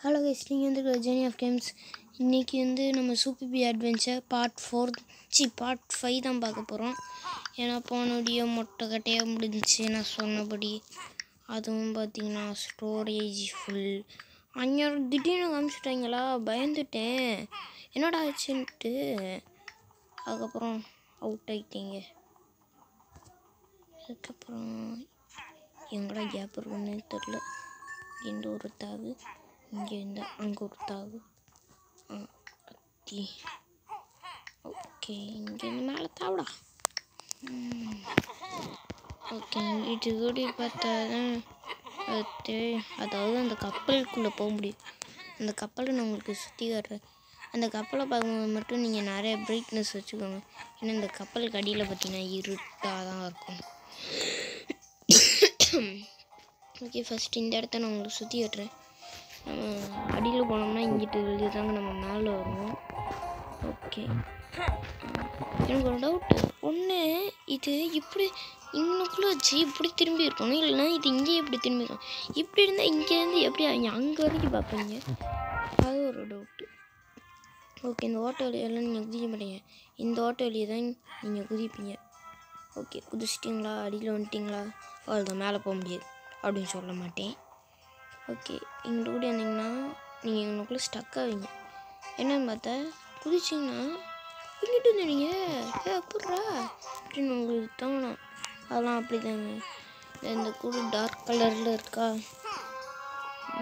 Hello guys, நீங்கள் வந்து journey of games. இன்றைக்கி வந்து நம்ம சூப்பர் பி அட்வென்ச்சர் பார்ட் 5 தான் பார்க்க போகிறோம். ஏன்னா போன வீடியோ மொட்டைக்கட்டையாக முடிஞ்சிச்சு நான் சொன்னபடி. அதுவும் பார்த்திங்கன்னா ஸ்டோரேஜ் ஃபுல். அங்கே திடீர்னு காமிச்சிட்டாங்களா, பயந்துட்டேன் என்னடா ஆச்சுன்ட்டு. அதுக்கப்புறம் அவுட் ஆகிட்டீங்க. அதுக்கப்புறம் எங்கடா கேப் இருக்குன்னு தெரில. இந்த ஒரு தாவு, இங்கே இருந்தால் அங்கே ஒரு தாவு. ஓகே, இங்கேருந்து மேலே தாவடா. ஓகே, இது கூட பார்த்தா தான் அதாவது அந்த கப்பலுக்குள்ளே போக முடியும். அந்த கப்பலை நான் உங்களுக்கு சுற்றி காட்டுறேன். அந்த கப்பலை பார்க்கும்போது மட்டும் நீங்கள் நிறைய பிரைட்னஸ் வச்சுக்கோங்க. ஏன்னா இந்த கப்பலுக்கு அடியில் பார்த்தீங்கன்னா இருட்டாக தான் இருக்கும். ஓகே, ஃபஸ்ட்டு இந்த இடத்த நான் உங்களுக்கு சுற்றி காட்டுறேன். நம்ம அடியில் போனோம்னா இங்கிட்டு வெளியே தாங்க நம்ம மேலே வருவோம். ஓகே, எனக்கு ஒரு டவுட்டு ஒன்று, இது இப்படி இன்னுக்குள்ளே வச்சு இப்படி திரும்பி இருக்கணும், இல்லைன்னா இது இங்கேயே இப்படி திரும்பி இருக்கணும். இப்படி இருந்தால் இங்கேருந்து எப்படி அங்கே வரைக்கும் பார்ப்பீங்க, அது ஒரு டவுட்டு. ஓகே, இந்த ஓட்ட வழியெல்லாம் நீங்கள் குதிக்க மாட்டீங்க, இந்த ஓட்ட வழியை தான் நீங்கள் குதிப்பீங்க. ஓகே, குதிச்சிட்டிங்களா, அடியில் வந்துட்டிங்களா, அவ்வளோதான், மேலே போக முடியாது அப்படின்னு சொல்ல மாட்டேன். ஓகே, எங்கள் கூட இருந்தீங்கன்னா நீங்கள் எங்களுக்குள்ளே ஸ்டக் ஆவீங்க. என்னன்னு பார்த்தா குதிச்சிங்கன்னா இங்கிட்டு இருந்தீங்க எப்பட்றா அப்படின்னு உங்களுக்கு தோணும். அதெல்லாம் அப்படி தாங்க. இந்த கூட டார்க் கலரில் இருக்கா,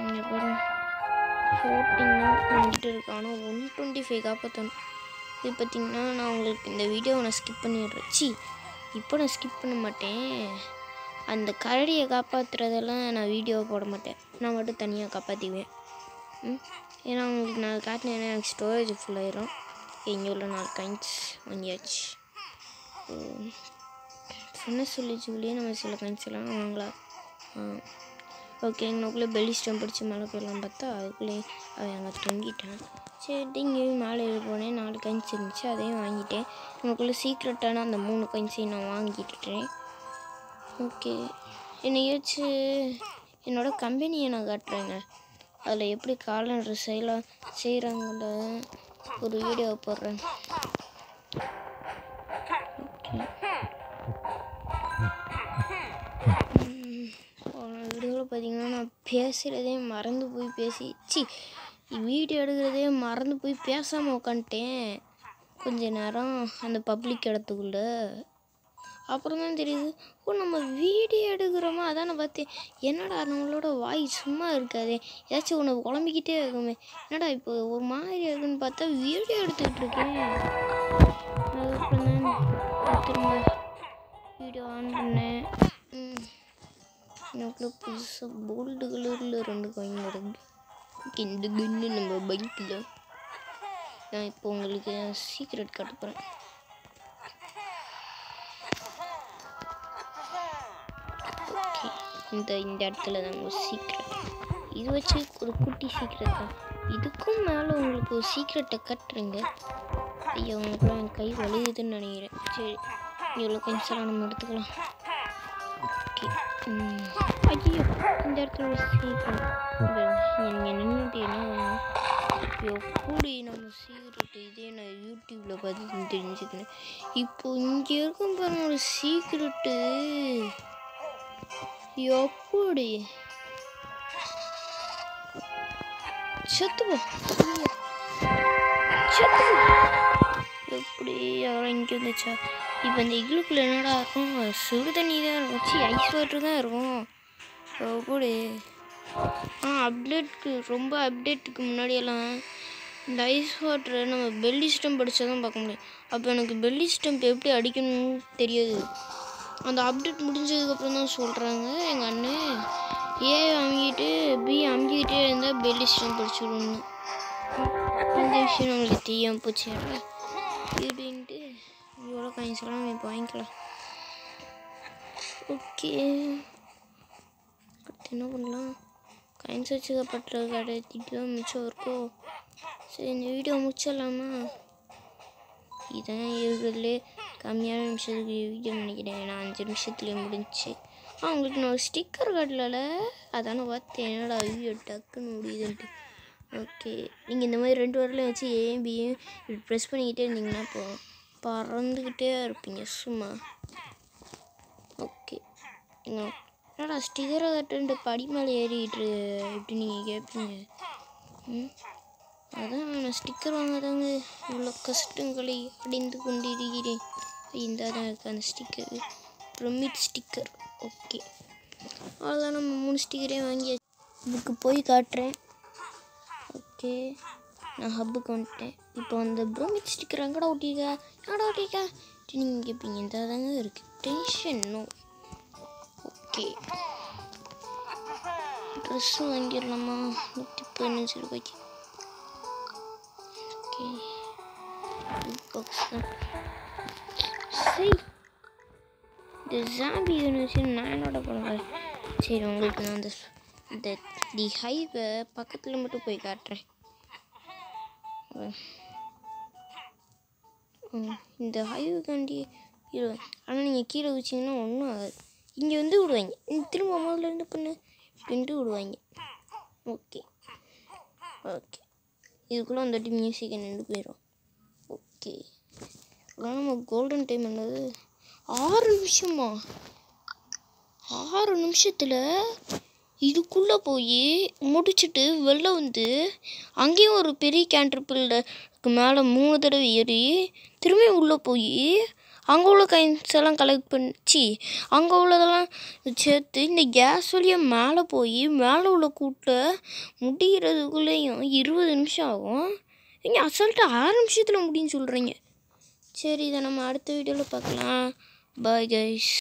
இங்கே பாருங்க 14 வந்துட்டு இருக்கு. ஆனால் 125 காப்பாற்றணும். இது பார்த்திங்கன்னா நான் உங்களுக்கு இந்த வீடியோவை நான் ஸ்கிப் பண்ணிடுறேன். இப்போ நான் ஸ்கிப் பண்ண மாட்டேன். அந்த கரடியை காப்பாற்றுறதெல்லாம் நான் வீடியோவை போட மாட்டேன், நான் மட்டும் தனியாக காப்பாற்றிக்குவேன். ஏன்னா உங்களுக்கு நான் காட்டினேன்னா எனக்கு ஸ்டோரேஜ் ஃபுல்லாயிரும். இங்கே உள்ள 4 காயின்ஸ் வாங்கியாச்சு. சொன்ன சொல்லிச்சுக்குள்ளேயே நம்ம சில காயின்ஸ் எல்லாம் வாங்கலாம். ஓகே, எங்களுக்குள்ளே பெல்லி ஸ்டம் பிடிச்சி மேலே போயிடலாம் பார்த்தா அதுக்குள்ளேயே அவன் அங்கே தொங்கிட்டான். சரி, இங்கேயும் மேலே போனேன், 4 காயின்ஸ் இருந்துச்சு, அதையும் வாங்கிட்டேன். உங்களுக்குள்ளே சீக்ரெட்டான அந்த 3 காயின்ஸையும் நான் வாங்கிட்டுட்டேன். ஓகே, என்னையாச்சு என்னோடய கம்பெனியை நான் காட்டுறேங்க. அதில் எப்படி காலண்டர் செய்கிறாங்கள ஒரு வீடியோ போடுறேன். போன வீடியோவில் பார்த்தீங்கன்னா நான் பேசுகிறதே மறந்து போய் வீடியோ எடுக்கிறதே மறந்து போய் பேசாமல் உட்காந்துட்டேன் கொஞ்ச நேரம் அந்த பப்ளிக் இடத்துக்குள்ளே. அப்புறம் தான் தெரியுது, நம்ம வீடியோ எடுக்கிறோமா, அதான் நான் பார்த்தேன். என்னடா நம்மளோட வாய் சும்மா இருக்காதே, ஏதாச்சும் ஒன்று குழம்பிக்கிட்டே இருக்குமே, என்னடா இப்போ ஒரு மாதிரி இருக்குன்னு பார்த்தா வீடியோ எடுத்துக்கிட்டு இருக்கேன். அதுக்கப்புறம் தான் திரும்ப வீடியோ ஆன் பண்ணேன். எனக்குள்ள புதுசாக கோல்டு கலரில் 2 காயின் நடந்து இந்த கன்னு நம்ம பைக்கில். நான் இப்போ உங்களுக்கு சீக்ரெட் காட்ட போகிறேன். இந்த இடத்துல தான் ஒரு சீக்ரெட். இது வச்சு ஒரு குட்டி சீக்ரெட் தான். இதுக்கும் மேலே உங்களுக்கு ஒரு சீக்ரெட்டை கட்டுறீங்க. ஐயோ, உங்களுக்குலாம் என் கை வலியுதுன்னு நினைக்கிறேன். சரி, இவ்வளோ கன்சலாம் நம்ம எடுத்துக்கலாம். ஓகே, ஐயோ, இந்த இடத்துல ஒரு சீக்ரெட். நீங்கள் நின்றுட்டீங்கன்னா எப்படி நம்ம சீக்ரெட்டு இதே நான் யூடியூப்பில் பார்த்து தெரிஞ்சுக்கிறேன். இப்போது இங்கே இருக்கும் பாருங்க ஒரு சீக்ரெட்டு. எப்படி எப்படி அவரை இங்கே வந்துச்சா? இப்போ இந்த இக்லுக்குள்ள என்னடா இருக்கும், சுடு தண்ணி தான் இருக்கும், ஐஸ் வாட்டர் தான் இருக்கும். எப்படி ரொம்ப அப்டேட்டுக்கு முன்னாடியெல்லாம் இந்த ஐஸ் வாட்டரை நம்ம பெல்லி ஸ்டம்ப் அடித்தா தான் பார்க்க முடியும். அப்போ எனக்கு பெல்லி ஸ்டம்ப் எப்படி அடிக்கணும்னு தெரியாது. அந்த அப்டேட் முடிஞ்சதுக்கப்புறம் தான் சொல்கிறாங்க எங்கள் அண்ணன், ஏ அமுகிட்டு பி அமுகிக்கிட்டே இருந்தால் பெல்லி ஸ்டம்ப் படிச்சிடணும். இந்த விஷயம் நம்மளுக்கு தெரியாமல் போச்சு அப்படின்ட்டு இவ்வளோ காயின்ஸ்லாம் நம்ம இப்போ வாங்கிக்கலாம். ஓகே, அடுத்து என்ன பண்ணலாம், காயின்ஸ் வச்சுக்கப்பட்ட கடைக்கு மிச்சம் இருக்கோ. சரி, இந்த வீடியோ முடிச்சிடலாமா? இதான் இருக்கிறதுலே கம்மியான நிமிஷத்துக்கு வீடியோ நினைக்கிறேன். நான் 5 நிமிஷத்துலேயே முடிஞ்சிச்சு. உங்களுக்கு நான் ஒரு ஸ்டிக்கர் காட்டல, அதானே பார்த்தேன் என்னடா வீடியோ டக்குன்னு முடியுதுன்ட்டு. ஓகே, நீங்கள் இந்த மாதிரி 2 வரலையும் வச்சு ஏயும் பியும் இப்படி ப்ரெஸ் பண்ணிக்கிட்டே இருந்தீங்கன்னா பறந்துக்கிட்டே இருப்பீங்க சும்மா. ஓகே, என்னடா ஸ்டிக்கரை தட்டு படி மேலே ஏறிக்கிட்டு இப்படி நீங்கள் கேட்பீங்க. அதான் நான் ஸ்டிக்கர் வாங்காதாங்க இவ்வளோ கஷ்டங்களை அடைந்து கொண்டிருக்கிறேன். இந்த தான் இருக்குது அந்த ஸ்டிக்கரு, பிரமிட் ஸ்டிக்கர். ஓகே, அவ்வளோதான், நம்ம 3 ஸ்டிக்கரையும் வாங்கி புக்கு போய் காட்டுறேன். ஓகே, நான் ஹப்புக்கு வந்துட்டேன். இப்போ அந்த பிரமிட் ஸ்டிக்கர் எங்கடா ஒட்டியிருக்கா நீங்கள் கேட்பீங்க. இந்த தாங்க இருக்குது டென்ஷன். ஓகே, ட்ரெஸ்ஸும் வாங்கிடலாமா 115 ரூபாய்க்கு. ஓகே, பாக்ஸ் தான். சரி, இந்த ஜாம்பி யூனிவர்சிட்டி நான் என்னோட பண்ணுறேன். சரி, உங்களுக்கு நான் இந்த தி ஹைவை பக்கத்தில் மட்டும் போய் காட்டுறேன். இந்த ஹைவுக்காண்டி ஆனால் நீங்கள் கீழே வச்சிங்கன்னா ஒன்றும் ஆகாது. இங்கே வந்து விடுவாங்க, திரும்ப முதல்ல இருந்து பண்ணு அப்படின்ட்டு விடுவாங்க. ஓகே ஓகே, இதுக்குள்ளே வந்துட்டு மியூசிக்கை நின்று போயிடும். ஓகே, ஆனால் நம்ம கோல்டன் டைம் என்னது 6 நிமிஷமா? 6 நிமிஷத்தில் இதுக்குள்ளே போய் முடிச்சுட்டு வெளில வந்து அங்கேயும் ஒரு பெரிய கேன்ட்ரிப்பிள்க்கு மேலே 3 தடவை ஏறி திரும்பி உள்ளே போய் அங்கே உள்ள கைன்ஸ் எல்லாம் கலெக்ட் பண்ணிச்சு, அங்கே உள்ளதெல்லாம் சேர்த்து இந்த கேஸ் வழியாக மேலே போய் மேலே உள்ள கூட்டை முடிகிறதுக்குள்ளேயும் 20 நிமிஷம் ஆகும். நீங்கள் அசால்ட்டாக 6 நிமிஷத்தில் முடியும்னு சொல்கிறீங்க. சரி, இதை நம்ம அடுத்த வீடியோவில் பார்க்கலாம். Bye guys.